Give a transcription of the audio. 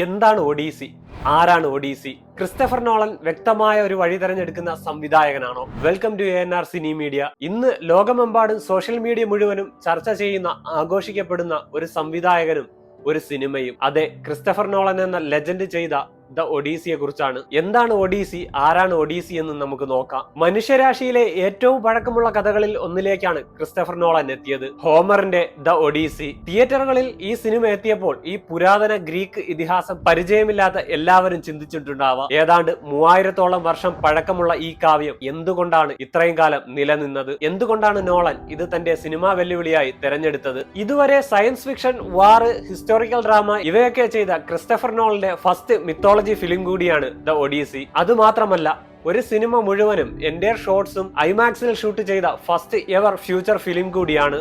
എന്താണ് ഒഡീസി? ആരാണ് Odissi? Christopher Nolan വ്യക്തമായ ഒരു വഴി തെരഞ്ഞെടുക്കുന്ന സംവിധായകനാണോ? Welcome to ANR cine media. ഇന്ന് ലോകമെമ്പാടും സോഷ്യൽ മീഡിയ മുഴുവനും ചർച്ച ചെയ്യുന്ന, ആഘോഷിക്കപ്പെടുന്ന ഒരു സംവിധായകനും ഒരു സിനിമയും. അതെ, ക്രിസ്റ്റഫർ നോളൻ എന്ന ലെജൻഡ് ചെയ്ത ദ ഒഡീസിയെ കുറിച്ചാണ്. എന്താണ് ഒഡീസി, ആരാണ് ഒഡീസി എന്ന് നമുക്ക് നോക്കാം. മനുഷ്യരാശിയിലെ ഏറ്റവും പഴക്കമുള്ള കഥകളിൽ ഒന്നിലേക്കാണ് ക്രിസ്റ്റഫർ നോളൻ എത്തിയത്. ഹോമറിന്റെ ദ ഒഡീസി. തിയേറ്ററുകളിൽ ഈ സിനിമ എത്തിയപ്പോൾ ഈ ഗ്രീക്ക് ഇതിഹാസം പരിചയമില്ലാത്ത എല്ലാവരും ചിന്തിച്ചിട്ടുണ്ടാവാം, ഏതാണ്ട് 3000-ഓളം വർഷം പഴക്കമുള്ള ഈ കാവ്യം എന്തുകൊണ്ടാണ് ഇത്രയും കാലം നിലനിന്നത്? എന്തുകൊണ്ടാണ് നോളൻ ഇത് തന്റെ സിനിമാ വെല്ലുവിളിയായി തെരഞ്ഞെടുത്തത്? ഇതുവരെ സയൻസ് ഫിക്ഷൻ, വാർ, ഹിസ്റ്റോറിക്കൽ ഡ്രാമ ഇവയൊക്കെ ചെയ്ത ക്രിസ്റ്റഫർ നോളന്റെ ഫസ്റ്റ് മിത്തോളജി ഫിലിം കൂടിയാണ് ദ ഒഡീസി. അതുമാത്രമല്ല, ഒരു സിനിമ മുഴുവനും എൻഡയർ ഷോട്ട്സും ഐമാക്സിൽ ഷൂട്ട് ചെയ്ത ഫസ്റ്റ് എവർ ഫ്യൂച്ചർ ഫിലിം കൂടിയാണ്.